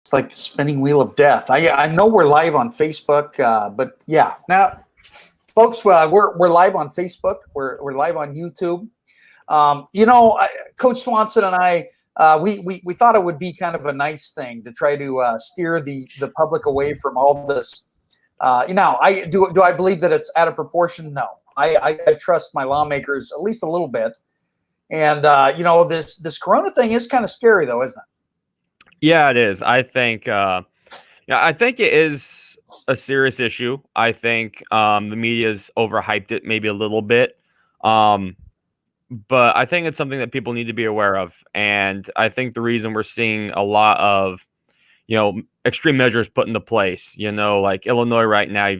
It's like the spinning wheel of death. I know we're live on Facebook, but yeah. Now, folks, we're live on Facebook. We're live on YouTube. Coach Swanson and I, we thought it would be kind of a nice thing to try to steer the public away from all this. I do I believe that it's out of proportion? No. I trust my lawmakers at least a little bit. And this Corona thing is kind of scary, though, isn't it? Yeah, it is. I think it is a serious issue. I think the media's overhyped it maybe a little bit. But I think it's something that people need to be aware of. And I think the reason we're seeing a lot of, extreme measures put into place, like Illinois right now,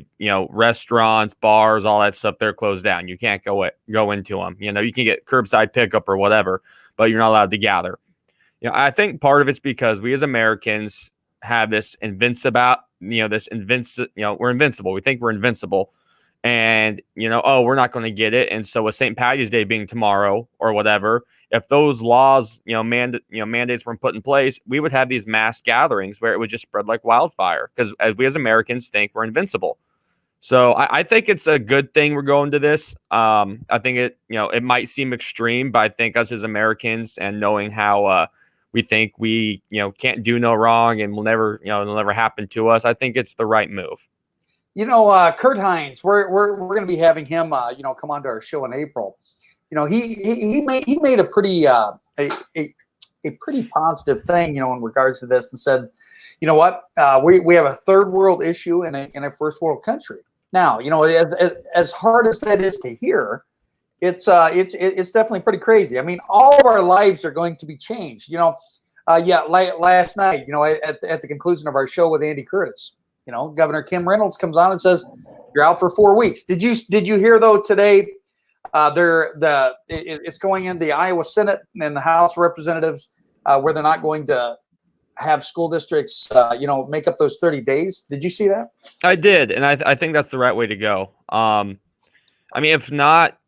restaurants, bars, all that stuff, they're closed down. You can't go into them. You can get curbside pickup or whatever, but you're not allowed to gather. I think part of it's because we as Americans have this we're invincible. We think we're invincible. And, we're not going to get it. And so with St. Patty's Day being tomorrow or whatever, if those laws, mandates weren't put in place, we would have these mass gatherings where it would just spread like wildfire because we as Americans think we're invincible. So I think it's a good thing we're going to this. I think it might seem extreme, but I think us as Americans and knowing how we think we, can't do no wrong and will never, it'll never happen to us, I think it's the right move. Kurt Hines, we're going to be having him, come on to our show in April. He made a pretty a pretty positive thing, in regards to this, and said, we have a third world issue in a first world country. Now, as hard as that is to hear, it's definitely pretty crazy. I mean, all of our lives are going to be changed. Last night, at the conclusion of our show with Andy Curtis. Governor Kim Reynolds comes on and says, "You're out for 4 weeks." Did you hear though today? It's going in the Iowa Senate and the House of Representatives where they're not going to have school districts, make up those 30 days. Did you see that? I did, and I think that's the right way to go. If not,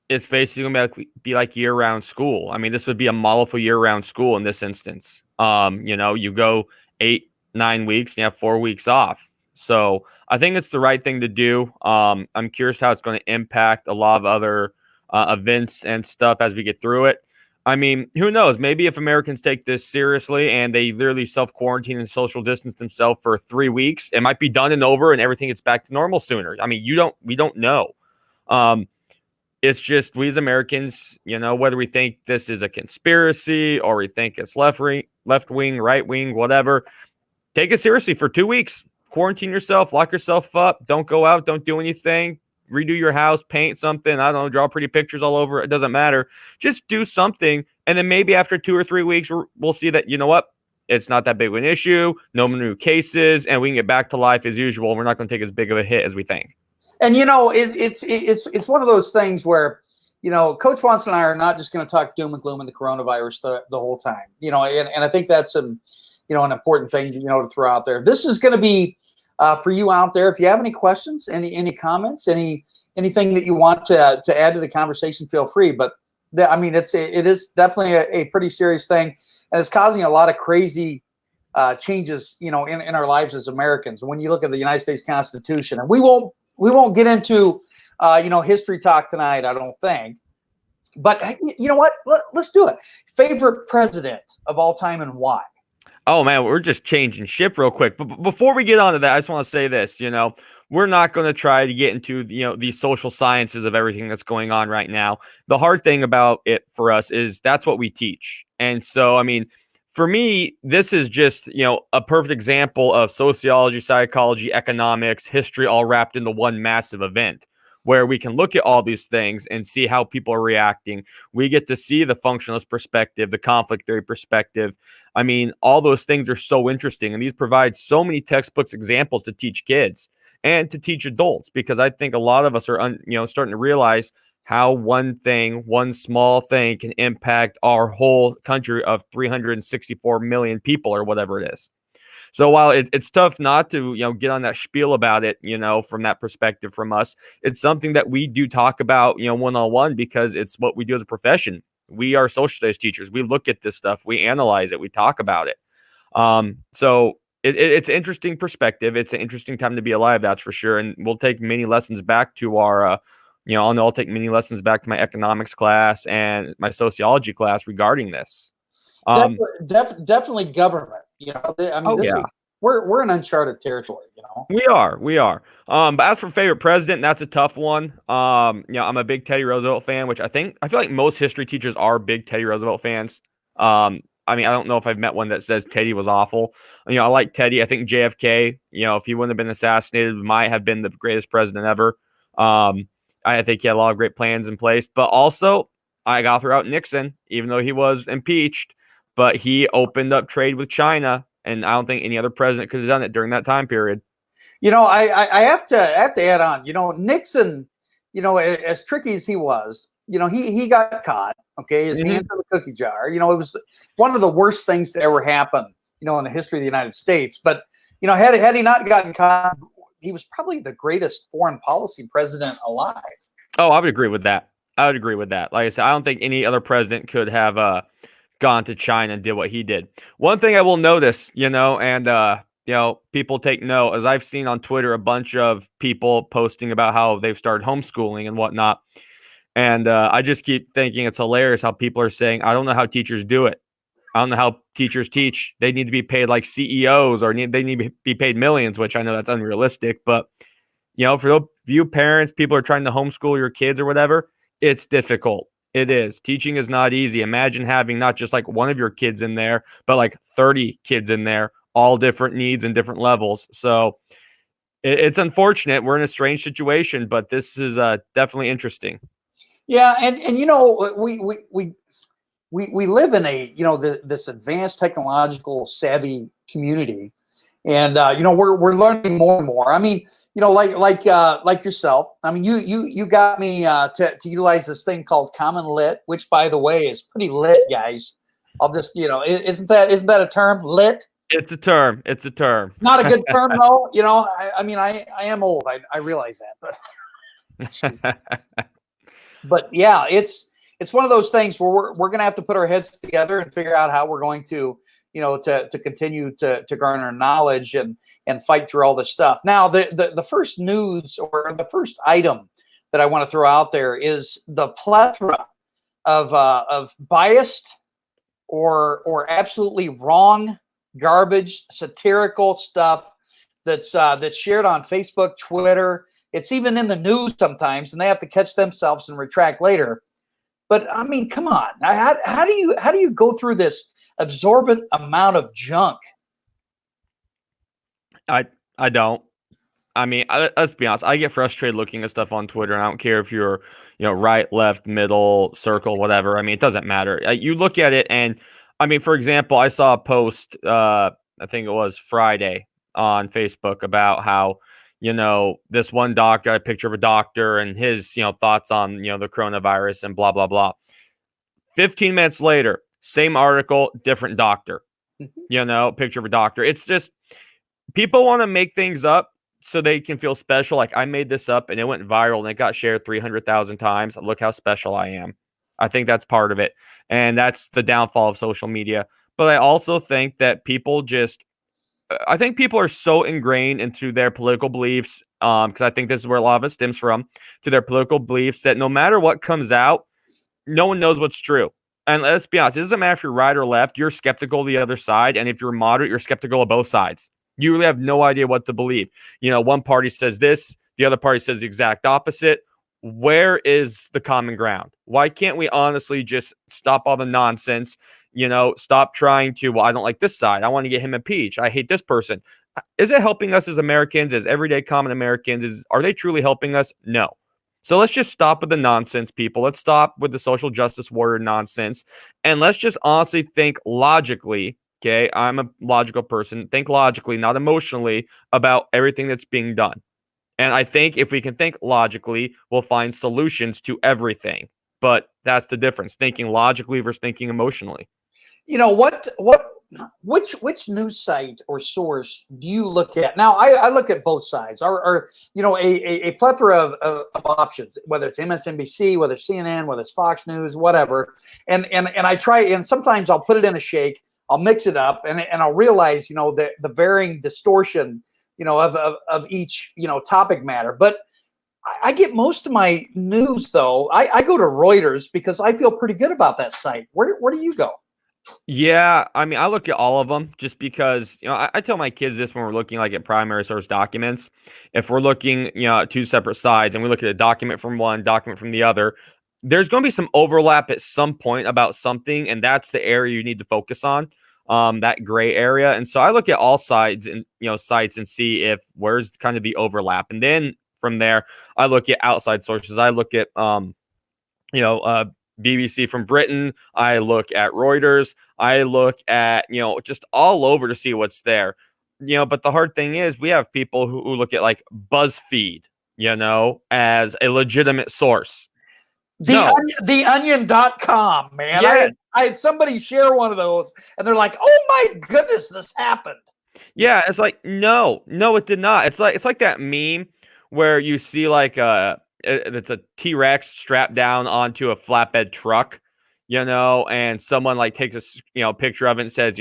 it's basically going to be like year-round school. I mean, this would be a model for year-round school in this instance. You go 8-9 weeks and you have 4 weeks off. So I think it's the right thing to do. I'm curious how it's going to impact a lot of other events and stuff as we get through it. I mean, who knows? Maybe if Americans take this seriously and they literally self-quarantine and social distance themselves for 3 weeks, it might be done and over and everything gets back to normal sooner. I mean, we don't know. It's just we as Americans, whether we think this is a conspiracy or we think it's left wing, right wing, whatever, take it seriously for 2 weeks. Quarantine yourself, lock yourself up. Don't go out. Don't do anything. Redo your house, paint something. I don't know, draw pretty pictures all over. It doesn't matter. Just do something. And then maybe after 2 or 3 weeks, we'll see that, it's not that big of an issue. No new cases. And we can get back to life as usual. We're not going to take as big of a hit as we think. And, it's one of those things where, Coach Swanson and I are not just going to talk doom and gloom in the coronavirus the whole time, and I think that's an important thing, to throw out there. This is going to be for you out there. If you have any questions, any comments, anything that you want to add to the conversation, feel free. But it is definitely a pretty serious thing, and it's causing a lot of crazy changes, in our lives as Americans. When you look at the United States Constitution, and we won't get into history talk tonight, I don't think. But you know what? Let's do it. Favorite president of all time and why? Oh, man, we're just changing ship real quick. But before we get on to that, I just want to say this, we're not going to try to get into, the social sciences of everything that's going on right now. The hard thing about it for us is that's what we teach. And so, for me, this is just, a perfect example of sociology, psychology, economics, history, all wrapped into one massive event, where we can look at all these things and see how people are reacting. We get to see the functionalist perspective, the conflict theory perspective. All those things are so interesting. And these provide so many textbooks examples to teach kids and to teach adults, because I think a lot of us are, starting to realize how one small thing can impact our whole country of 364 million people or whatever it is. So while it's tough not to, get on that spiel about it, from that perspective from us, it's something that we do talk about, one-on-one, because it's what we do as a profession. We are social studies teachers. We look at this stuff. We analyze it. We talk about it. So it's an interesting perspective. It's an interesting time to be alive, that's for sure. And we'll take many lessons back to our, I'll take many lessons back to my economics class and my sociology class regarding this. Definitely government. I mean, this is we're in uncharted territory. We are. But as for favorite president, that's a tough one. I'm a big Teddy Roosevelt fan, which I feel like most history teachers are big Teddy Roosevelt fans. I mean, I don't know if I've met one that says Teddy was awful. I like Teddy. I think JFK, if he wouldn't have been assassinated, might have been the greatest president ever. I think he had a lot of great plans in place. But also, I got to throw out Nixon, even though he was impeached. But he opened up trade with China, and I don't think any other president could have done it during that time period. I have to add on. Nixon, as tricky as he was, he got caught. Okay, his hands in the cookie jar. It was one of the worst things to ever happen, in the history of the United States. But had he not gotten caught, he was probably the greatest foreign policy president alive. Oh, I would agree with that. Like I said, I don't think any other president could have gone to China and did what he did. One thing I will notice, and people take note, as I've seen on Twitter a bunch of people posting about how they've started homeschooling and whatnot. And I just keep thinking it's hilarious how people are saying, I don't know how teachers do it. I don't know how teachers teach. They need to be paid like CEOs, or they need to be paid millions, which I know that's unrealistic. But, for those you parents, people are trying to homeschool your kids or whatever, it's difficult. It is. Teaching is not easy. Imagine having not just like one of your kids in there, but like 30 kids in there, all different needs and different levels. So it's unfortunate. We're in a strange situation, but this is definitely interesting. Yeah, and we live in a this advanced technological savvy community, and we're learning more and more. I mean, like yourself. I mean, you got me to utilize this thing called Common Lit, which, by the way, is pretty lit, guys. I'll just isn't that a term, lit? It's a term. Not a good term though. I mean, I am old. I realize that, but. But yeah, it's one of those things where we're going to have to put our heads together and figure out how we're going to, to continue to garner knowledge and fight through all this stuff. Now, the first news, or the first item that I want to throw out there, is the plethora of biased or absolutely wrong, garbage, satirical stuff that's shared on Facebook, Twitter. It's even in the news sometimes, and they have to catch themselves and retract later. But I mean, come on! How do you go through this absorbent amount of junk? I don't. I mean, let's be honest. I get frustrated looking at stuff on Twitter, and I don't care if you're right, left, middle, circle, whatever. I mean, it doesn't matter. You look at it, and I mean, for example, I saw a post. I think it was Friday on Facebook about how, this one doctor, a picture of a doctor and his, thoughts on, the coronavirus and blah, blah, blah. 15 minutes later, same article, different doctor, picture of a doctor. It's just, people want to make things up so they can feel special. Like, I made this up and it went viral and it got shared 300,000 times. Look how special I am. I think that's part of it. And that's the downfall of social media. But I also think that people are so ingrained into their political beliefs, because I think this is where a lot of it stems from, to their political beliefs, that no matter what comes out, no one knows what's true. And let's be honest, it doesn't matter if you're right or left, you're skeptical of the other side. And if you're moderate, you're skeptical of both sides. You really have no idea what to believe. One party says this, the other party says the exact opposite. Where is the common ground? Why can't we honestly just stop all the nonsense? Stop trying to, well, I don't like this side. I want to get him impeached. I hate this person. Is it helping us as Americans, as everyday common Americans? Are they truly helping us? No. So let's just stop with the nonsense, people. Let's stop with the social justice warrior nonsense. And let's just honestly think logically. Okay. I'm a logical person. Think logically, not emotionally, about everything that's being done. And I think if we can think logically, we'll find solutions to everything. But that's the difference, thinking logically versus thinking emotionally. What which news site or source do you look at? Now, I look at both sides, or a plethora of options, whether it's MSNBC, whether it's CNN, whether it's Fox News, whatever. And I try, and sometimes I'll put it in a shake, I'll mix it up, and I'll realize, the varying distortion, of each, topic matter. But I get most of my news, though. I go to Reuters because I feel pretty good about that site. Where do you go? Yeah, I mean, I look at all of them just because, I tell my kids this when we're looking like at primary source documents. If we're looking, at two separate sides and we look at a document from one, document from the other, there's going to be some overlap at some point about something, and that's the area you need to focus on, that gray area. And so I look at all sides and, sites and see if where's kind of the overlap. And then from there, I look at outside sources. I look at, BBC from Britain. I look at Reuters. I look at, just all over to see what's there. But the hard thing is we have people who look at like BuzzFeed, as a legitimate source. TheOnion.com, man. Yes. I had somebody share one of those and they're like, oh my goodness, this happened. Yeah, it's like, no, it did not. It's like that meme where you see like it's a T-Rex strapped down onto a flatbed truck, and someone like takes a picture of it and says,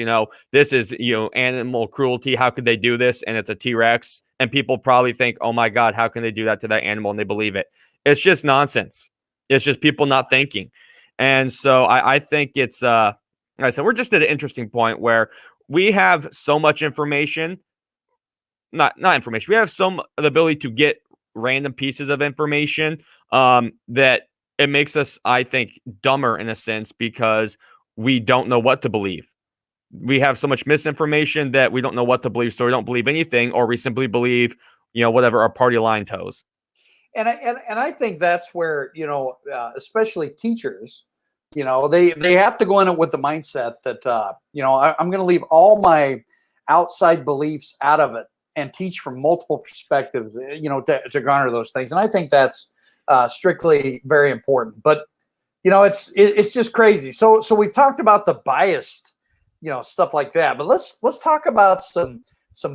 this is, animal cruelty. How could they do this? And it's a T-Rex. And people probably think, oh my God, how can they do that to that animal? And they believe it. It's just nonsense. It's just people not thinking. And so I think it's, like I said, we're just at an interesting point where we have so much information, not information. We have the ability to get random pieces of information that it makes us, I think, dumber in a sense because we don't know what to believe. We have so much misinformation that we don't know what to believe, so we don't believe anything, or we simply believe, whatever our party line toes. And I think that's where, especially teachers, they have to go in it with the mindset that, I'm going to leave all my outside beliefs out of it and teach from multiple perspectives, to garner those things. And I think that's strictly very important. But, it's just crazy. So we talked about the biased, stuff like that. But let's talk about some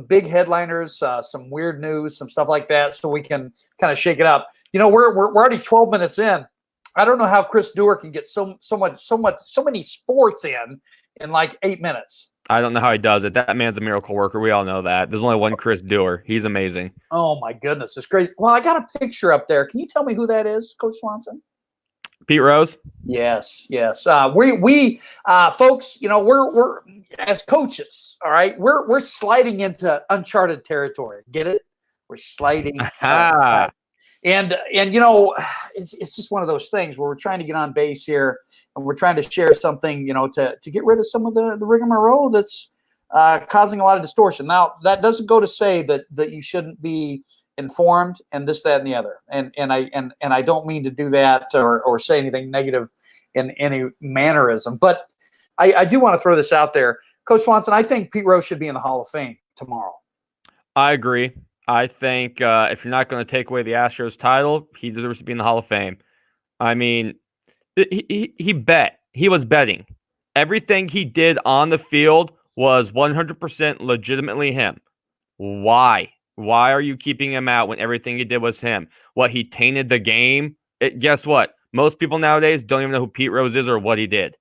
big headliners, some weird news, some stuff like that, so we can kind of shake it up. We're already 12 minutes in. I don't know how Chris Dewar can get so many sports in like 8 minutes. I don't know how he does it. That man's a miracle worker. We all know that. There's only one Chris Dewar. He's amazing. Oh my goodness, it's crazy. Well, I got a picture up there. Can you tell me who that is, Coach Swanson? Pete Rose? Yes. We folks, we're as coaches, all right, we're sliding into uncharted territory. Get it? We're sliding. And it's just one of those things where we're trying to get on base here, and we're trying to share something, to get rid of some of the rigmarole that's causing a lot of distortion. Now, that doesn't go to say that you shouldn't be informed and this, that, and the other. And I don't mean to do that or say anything negative in any mannerism, but I do want to throw this out there. Coach Swanson, I think Pete Rose should be in the Hall of Fame tomorrow. I agree. I think if you're not going to take away the Astros title, he deserves to be in the Hall of Fame. I mean, he bet. He was betting. Everything he did on the field was 100% legitimately him. Why? Why are you keeping him out when everything he did was him? What, he tainted the game? Guess what? Most people nowadays don't even know who Pete Rose is or what he did.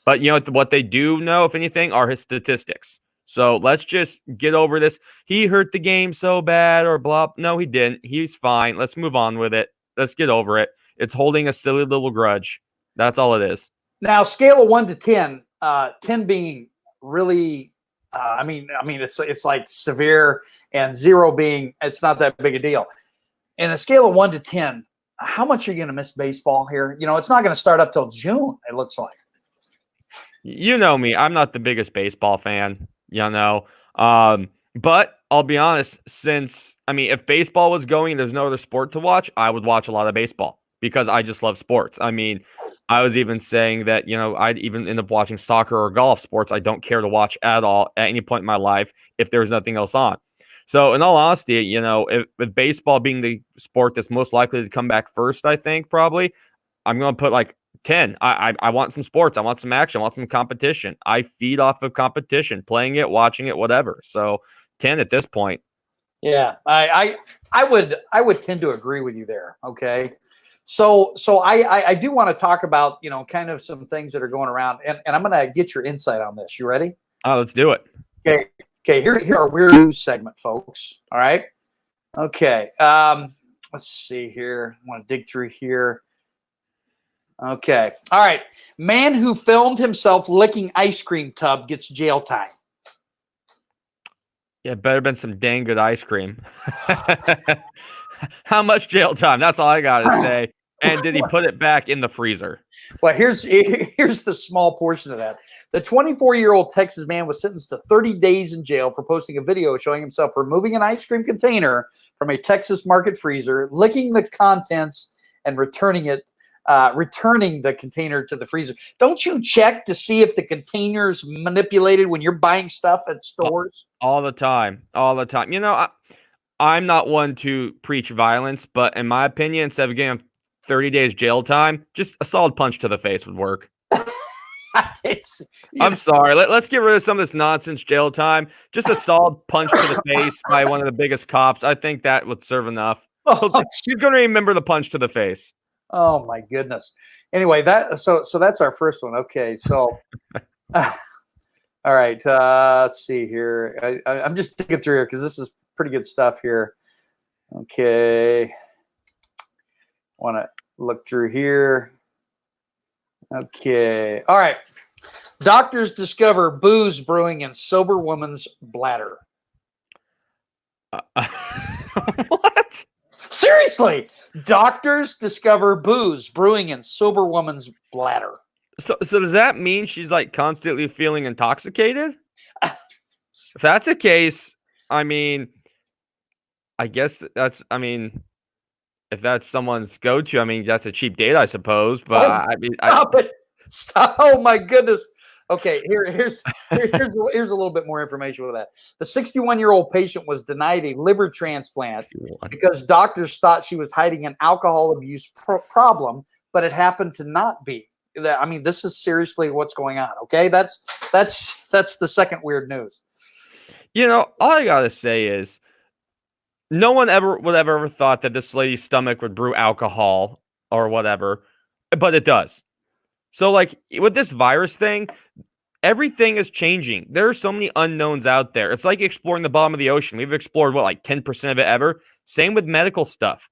But what they do know, if anything, are his statistics. So let's just get over this. He hurt the game so bad or blah. No, he didn't. He's fine. Let's move on with it. Let's get over it. It's holding a silly little grudge. That's all it is. Now, scale of 1 to 10, 10 being really, I mean, it's like severe, and 0 being it's not that big a deal. In a scale of 1 to 10, how much are you going to miss baseball here? It's not going to start up till June, it looks like. You know me. I'm not the biggest baseball fan, but I'll be honest, if baseball was going and there's no other sport to watch, I would watch a lot of baseball because I just love sports. I mean, I was even saying that, I'd even end up watching soccer or golf. Sports I don't care to watch at all at any point in my life if there's nothing else on. So in all honesty, with baseball being the sport that's most likely to come back first, I think probably I'm going to put like 10. I want some sports. I want some action. I want some competition. I feed off of competition, playing it, watching it, whatever. So 10 at this point. Yeah, I would tend to agree with you there. Okay. So I do want to talk about, kind of some things that are going around, and I'm going to get your insight on this. You ready? Oh, let's do it. Okay. Okay. Here our weird news segment, folks. All right. Okay. Let's see here. I want to dig through here. Okay. All right. Man who filmed himself licking ice cream tub gets jail time. Yeah, better been some dang good ice cream. How much jail time? That's all I gotta say. And did he put it back in the freezer? Well, here's the small portion of that. The 24-year-old Texas man was sentenced to 30 days in jail for posting a video showing himself removing an ice cream container from a Texas market freezer, licking the contents, and returning the container to the freezer. Don't you check to see if the container's manipulated when you're buying stuff at stores? All the time. All the time. I'm not one to preach violence, but in my opinion, instead of getting 30 days jail time, just a solid punch to the face would work. I'm sorry. Let's get rid of some of this nonsense jail time. Just a solid punch to the face by one of the biggest cops. I think that would serve enough. She's going to remember the punch to the face. Oh my goodness. Anyway, so that's our first one. Okay, so all right. Let's see here. I'm just digging through here because this is pretty good stuff here. Okay, want to look through here. Okay. All right. Doctors discover booze brewing in sober woman's bladder. What? Seriously, doctors discover booze brewing in sober woman's bladder. So does that mean she's like constantly feeling intoxicated? If that's the case, I mean, I guess if that's someone's go-to, I mean, that's a cheap date, I suppose. But stop it! Stop! Oh my goodness. Okay, here's a little bit more information with that. The 61-year-old patient was denied a liver transplant because doctors thought she was hiding an alcohol abuse problem, but it happened to not be. I mean, this is seriously what's going on. Okay, that's the second weird news. All I gotta say is, no one would have ever thought that this lady's stomach would brew alcohol or whatever, but it does. So, like, with this virus thing, everything is changing. There are so many unknowns out there. It's like exploring the bottom of the ocean. We've explored, like 10% of it ever? Same with medical stuff.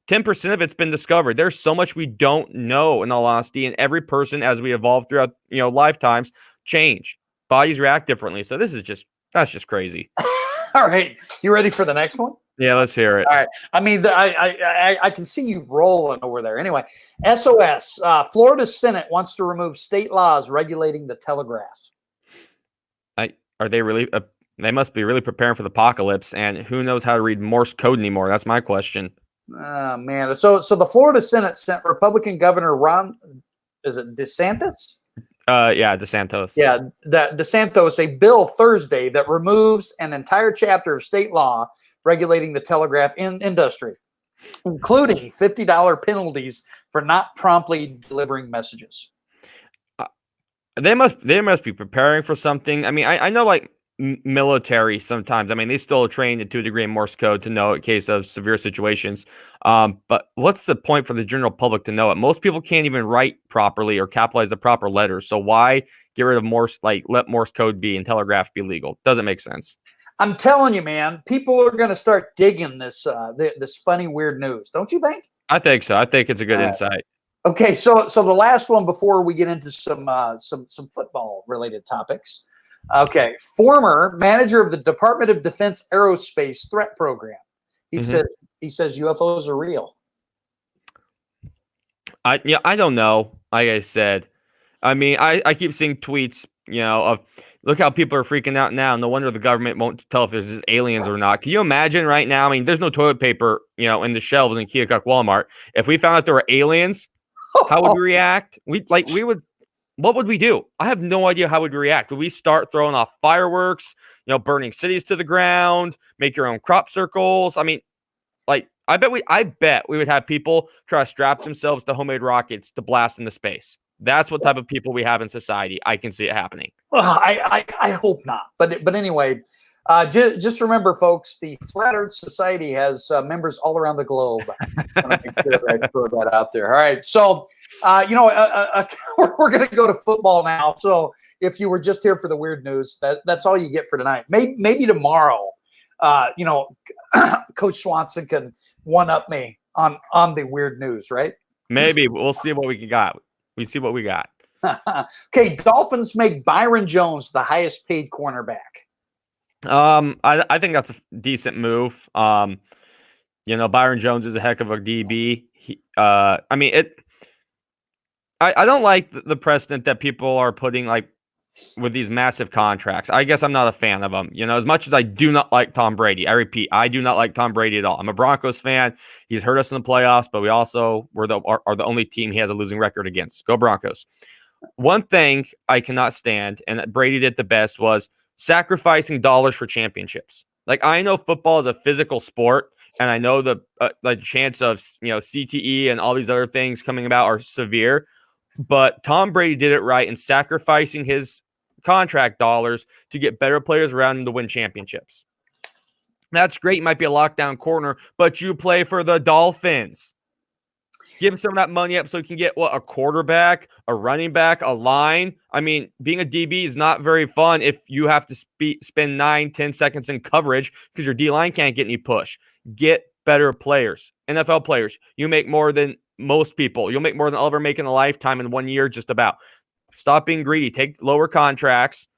10% of it's been discovered. There's so much we don't know, in all honesty, and every person, as we evolve throughout, lifetimes, change. Bodies react differently. So that's just crazy. All right. You ready for the next one? Yeah, let's hear it. All right. I mean, I can see you rolling over there. Anyway, SOS. Florida Senate wants to remove state laws regulating the telegraph. Are they really? They must be really preparing for the apocalypse, and who knows how to read Morse code anymore? That's my question. Oh man. So the Florida Senate sent Republican Governor Ron, is it DeSantis? Yeah, DeSantos. Yeah, DeSantos, a bill Thursday that removes an entire chapter of state law regulating the telegraph industry, including $50 penalties for not promptly delivering messages. They must be preparing for something. I mean, I know, like, military sometimes. I mean, they still train to a degree in Morse code to know in case of severe situations. But what's the point for the general public to know it? Most people can't even write properly or capitalize the proper letters. So why get rid of Morse? Like, let Morse code be and telegraph be legal? Doesn't make sense. I'm telling you, man, people are going to start digging this this funny, weird news. Don't you think? I think so. I think it's a good insight. Okay, so the last one before we get into some football related topics. Okay, former manager of the Department of Defense Aerospace Threat Program. He says UFOs are real. I don't know. Like I said, I mean, I keep seeing tweets, of look how people are freaking out now. No wonder the government won't tell if there's aliens or not. Can you imagine right now? I mean, there's no toilet paper, in the shelves in Keokuk Walmart. If we found out there were aliens, how would we react? What would we do? I have no idea how we'd react. Would we start throwing off fireworks, burning cities to the ground, make your own crop circles? I mean, I bet we would have people try to strap themselves to homemade rockets to blast into space. That's what type of people we have in society. I can see it happening. Well, I hope not. But anyway, just remember, folks, the Flat Earth Society has members all around the globe. I'm going to make sure I throw that out there. All right. So, we're going to go to football now. So if you were just here for the weird news, that's all you get for tonight. Maybe tomorrow, Coach Swanson can one-up me on the weird news, right? Maybe. We'll see what we got. We see what we got. Okay, Dolphins make Byron Jones the highest paid cornerback. I think that's a decent move. Byron Jones is a heck of a DB. I don't like the precedent that people are putting like with these massive contracts. I guess I'm not a fan of them. As much as I do not like Tom Brady, I repeat, I do not like Tom Brady at all. I'm a Broncos fan. He's hurt us in the playoffs, but we also are the only team he has a losing record against. Go Broncos. One thing I cannot stand, and Brady did the best, was sacrificing dollars for championships. Like, I know football is a physical sport, and I know the chance of CTE and all these other things coming about are severe. But Tom Brady did it right in sacrificing his contract dollars to get better players around him to win championships. That's great. You might be a lockdown corner, but you play for the Dolphins. Give some of that money up so you can get a quarterback, a running back, a line. I mean, being a DB is not very fun if you have to spend 9-10 seconds in coverage because your D-line can't get any push. Get better players, NFL players. You make more than most people. You'll make more than I'll ever make in a lifetime in 1 year, just about. Stop being greedy. Take lower contracts,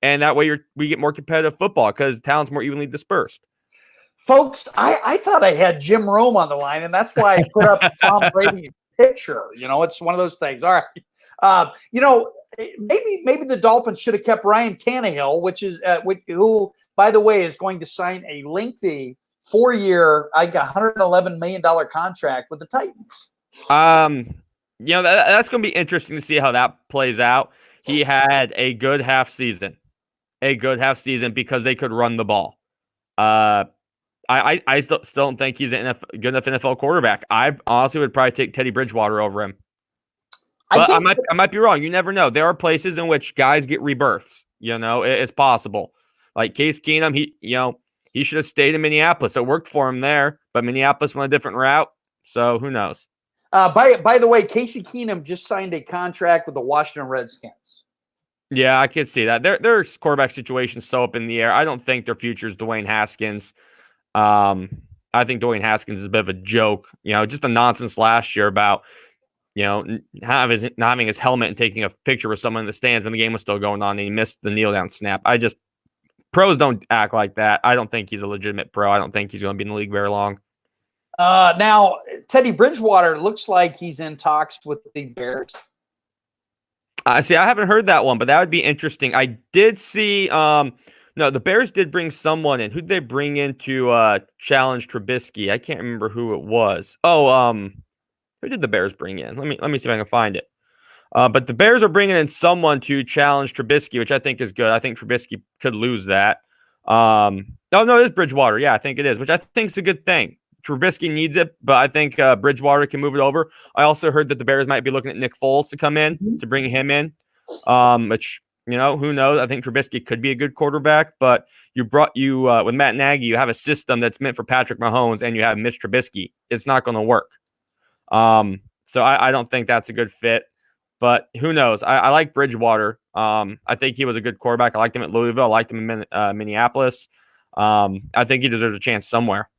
and that way we get more competitive football because talent's more evenly dispersed. Folks, I thought I had Jim Rome on the line, and that's why I put up Tom Brady's picture. It's one of those things. All right. Maybe the Dolphins should have kept Ryan Tannehill, who, by the way, is going to sign a lengthy 4-year, $111 million contract with the Titans. That's going to be interesting to see how that plays out. He had a good half season because they could run the ball. I still don't think he's a good enough NFL quarterback. I honestly would probably take Teddy Bridgewater over him. But I might be wrong. You never know. There are places in which guys get rebirths. It's possible. Like Case Keenum, he should have stayed in Minneapolis. It worked for him there, but Minneapolis went a different route. So who knows? By the way, Casey Keenum just signed a contract with the Washington Redskins. Yeah, I can see that. Their quarterback situation's so up in the air. I don't think their future is Dwayne Haskins. I think Dwayne Haskins is a bit of a joke. Just the nonsense last year about not having his helmet and taking a picture with someone in the stands when the game was still going on and he missed the kneel down snap. Pros don't act like that. I don't think he's a legitimate pro. I don't think he's going to be in the league very long. Now, Teddy Bridgewater looks like he's in talks with the Bears. See, I haven't heard that one, but that would be interesting. I did see, the Bears did bring someone in. Who did they bring in to challenge Trubisky? I can't remember who it was. Who did the Bears bring in? Let me see if I can find it. But the Bears are bringing in someone to challenge Trubisky, which I think is good. I think Trubisky could lose that. No, it is Bridgewater. Yeah, I think it is, which I think is a good thing. Trubisky needs it, but I think Bridgewater can move it over. I also heard that the Bears might be looking at Nick Foles to come in, to bring him in, which, who knows? I think Trubisky could be a good quarterback, but with Matt Nagy, you have a system that's meant for Patrick Mahomes and you have Mitch Trubisky. It's not going to work. So I don't think that's a good fit, but who knows? I like Bridgewater. I think he was a good quarterback. I liked him at Louisville. I liked him in Minneapolis. I think he deserves a chance somewhere.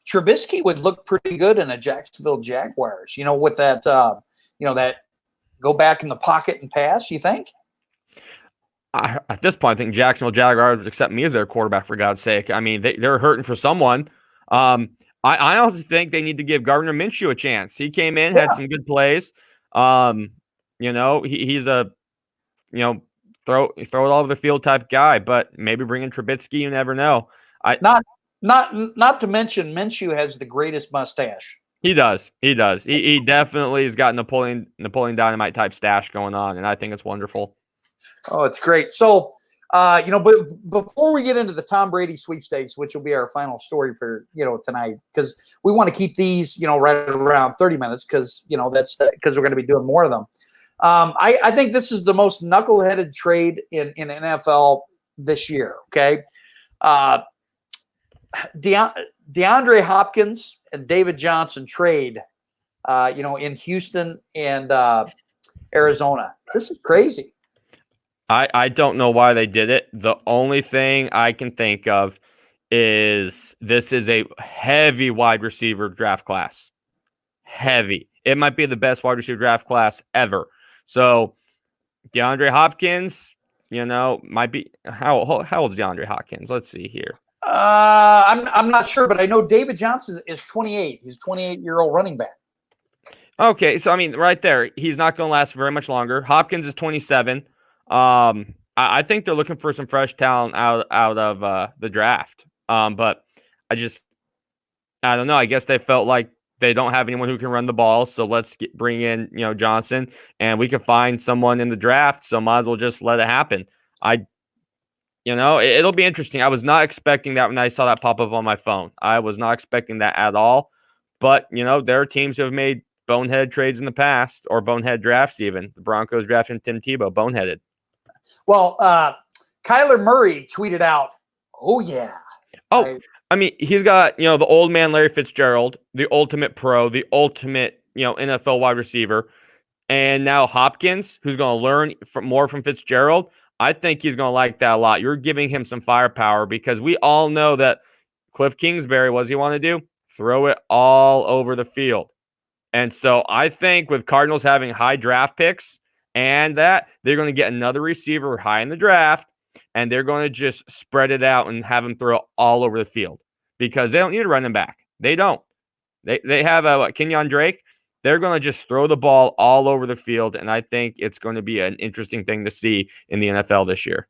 Trubisky would look pretty good in a Jacksonville Jaguars, with that, that go back in the pocket and pass, you think? At this point, I think Jacksonville Jaguars would accept me as their quarterback, for God's sake. I mean, they're hurting for someone. I honestly think they need to give Gardner Minshew a chance. He came in, had some good plays. He's a, throw it all over the field type guy, but maybe bring in Trubisky, you never know. Not to mention Minshew has the greatest mustache. He does. He definitely has got Napoleon Dynamite type stash going on, and I think it's wonderful. Oh, it's great. So, but before we get into the Tom Brady sweepstakes, which will be our final story for tonight, because we want to keep these right around 30 minutes, because that's because we're going to be doing more of them. I think this is the most knuckleheaded trade in NFL this year. Okay. DeAndre Hopkins and David Johnson trade, in Houston and Arizona. This is crazy. I don't know why they did it. The only thing I can think of is this is a heavy wide receiver draft class. Heavy. It might be the best wide receiver draft class ever. So DeAndre Hopkins, might be how old is DeAndre Hopkins? Let's see here. I'm not sure, but I know David Johnson is 28. He's a 28-year-old running back. Okay, so I mean, right there, he's not going to last very much longer. Hopkins is 27. I think they're looking for some fresh talent out of the draft. But I don't know. I guess they felt like they don't have anyone who can run the ball, so let's bring in Johnson, and we can find someone in the draft. So might as well just let it happen. It'll be interesting. I was not expecting that when I saw that pop up on my phone. I was not expecting that at all. But there are teams who have made bonehead trades in the past, or bonehead drafts even. The Broncos drafting Tim Tebow, boneheaded. Well, Kyler Murray tweeted out, "Oh yeah." I mean, he's got the old man Larry Fitzgerald, the ultimate pro, the ultimate NFL wide receiver, and now Hopkins, who's going to learn more from Fitzgerald. I think he's going to like that a lot. You're giving him some firepower because we all know that Cliff Kingsbury, what does he want to do? Throw it all over the field. And so I think with Cardinals having high draft picks and that, they're going to get another receiver high in the draft, and they're going to just spread it out and have him throw it all over the field because they don't need a running back. They don't. They have Kenyon Drake. They're going to just throw the ball all over the field, and I think it's going to be an interesting thing to see in the NFL this year.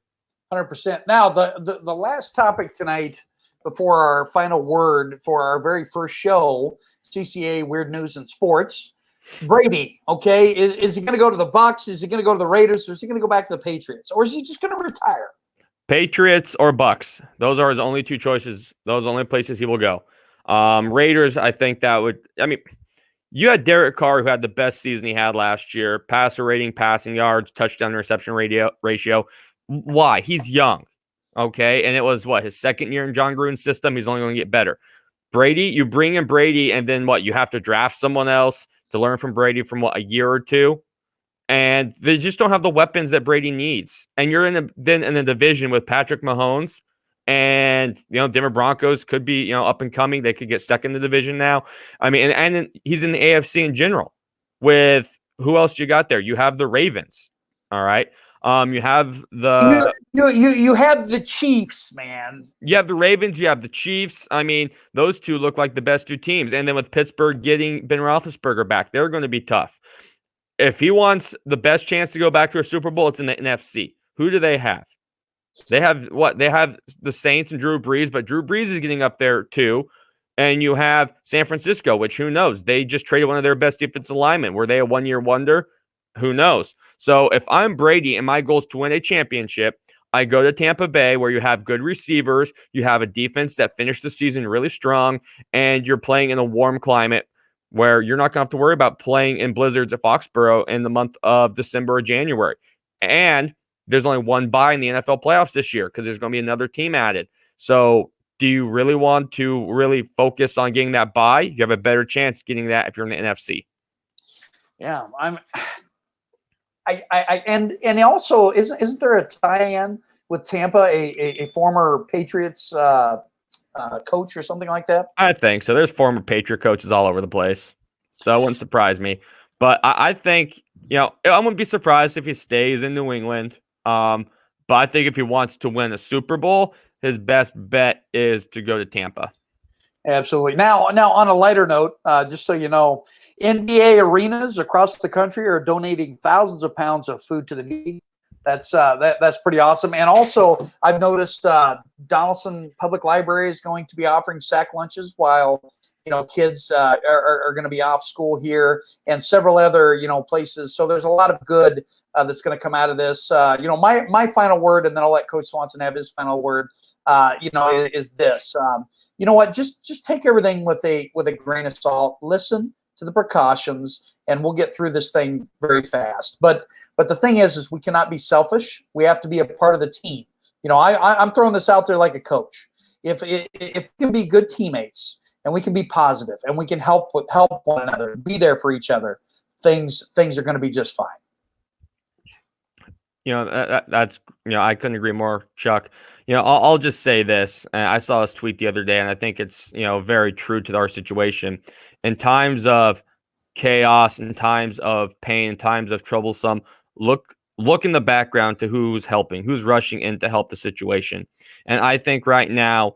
100%. Now, the last topic tonight before our final word for our very first show, CCA Weird News and Sports, Brady, okay, is he going to go to the Bucs? Is he going to go to the Raiders? Or is he going to go back to the Patriots? Or is he just going to retire? Patriots or Bucs. Those are his only two choices. Those are the only places he will go. Raiders, I think that would – I mean – you had Derek Carr, who had the best season he had last year, passer rating, passing yards, touchdown to reception ratio. Why? He's young, okay? And it was, his second year in John Gruden's system. He's only going to get better. Brady, you bring in Brady, and then you have to draft someone else to learn from Brady from, a year or two? And they just don't have the weapons that Brady needs. And you're in a division with Patrick Mahomes, and Denver Broncos could be up and coming. They could get second in the division now. I mean, and he's in the AFC in general. With who else you got there? You have the Ravens. All right. You have the you have the Chiefs, man. You have the Ravens. You have the Chiefs. I mean, those two look like the best two teams. And then with Pittsburgh getting Ben Roethlisberger back, they're going to be tough. If he wants the best chance to go back to a Super Bowl, it's in the NFC. Who do they have? They have what? They have the Saints and Drew Brees, but Drew Brees is getting up there too. And you have San Francisco, which who knows? They just traded one of their best defensive linemen. Were they a one-year wonder? Who knows? So if I'm Brady and my goal is to win a championship, I go to Tampa Bay where you have good receivers, you have a defense that finished the season really strong, and you're playing in a warm climate where you're not going to have to worry about playing in blizzards at Foxborough in the month of December or January. And there's only one bye in the NFL playoffs this year because there's going to be another team added. So do you really want to really focus on getting that bye? You have a better chance getting that if you're in the NFC. Yeah, and also isn't there a tie-in with Tampa, a former Patriots coach or something like that? I think so. There's former Patriot coaches all over the place, so it wouldn't surprise me. But I think I wouldn't be surprised if he stays in New England. But I think if he wants to win a Super Bowl, his best bet is to go to Tampa. Absolutely. Now on a lighter note, just so you know, NBA arenas across the country are donating thousands of pounds of food to the needy. That's pretty awesome. And also, I've noticed Donaldson Public Library is going to be offering sack lunches while kids are going to be off school here, and several other places. So there's a lot of good that's going to come out of this. My final word, and then I'll let Coach Swanson have his final word. Is this. You know what? Just take everything with a grain of salt. Listen, to the precautions, and we'll get through this thing very fast. But the thing is we cannot be selfish. We have to be a part of the team. You know, I'm throwing this out there like a coach. If we can be good teammates and we can be positive and we can help one another, be there for each other, things are going to be just fine. You know, that's, you know, I couldn't agree more, Chuck. You know, I'll just say this. I saw this tweet the other day, and I think it's, you know, very true to our situation. In times of chaos, in times of pain, in times of troublesome, look in the background to who's helping, who's rushing in to help the situation. And I think right now,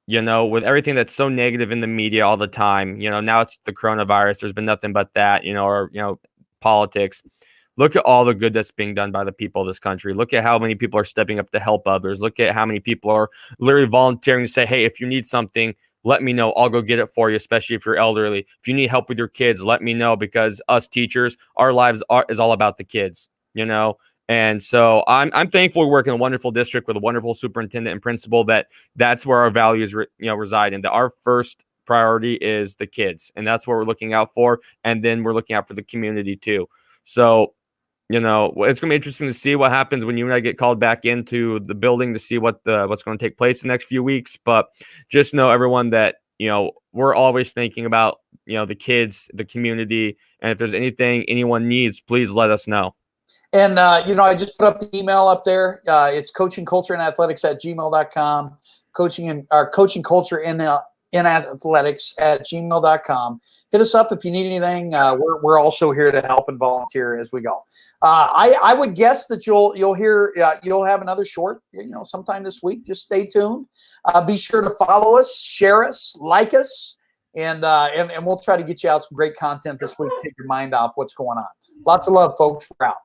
you know, with everything that's so negative in the media all the time, you know, now it's the coronavirus. There's been nothing but that, you know, or, you know, politics. Look at all the good that's being done by the people of this country. Look at how many people are stepping up to help others. Look at how many people are literally volunteering to say, hey, if you need something, let me know. I'll go get it for you, especially if you're elderly. If you need help with your kids, let me know, because us teachers, our lives is all about the kids, you know? And so I'm thankful we work in a wonderful district with a wonderful superintendent and principal that's where our values reside, and that our first priority is the kids, and that's what we're looking out for. And then we're looking out for the community too. So, you know, it's going to be interesting to see what happens when you and I get called back into the building to see what's going to take place the next few weeks. But just know, everyone, that, you know, we're always thinking about, you know, the kids, the community. And if there's anything anyone needs, please let us know. And, you know, I just put up the email up there. It's coachingcultureandathletics@gmail.com, coaching culture in athletics@gmail.com. Hit us up if you need anything. We're also here to help and volunteer as we go. I would guess that you'll hear you'll have another short, you know, sometime this week. Just stay tuned. Be sure to follow us, share us, like us, and we'll try to get you out some great content this week. Take your mind off what's going on. Lots of love, folks. We're out.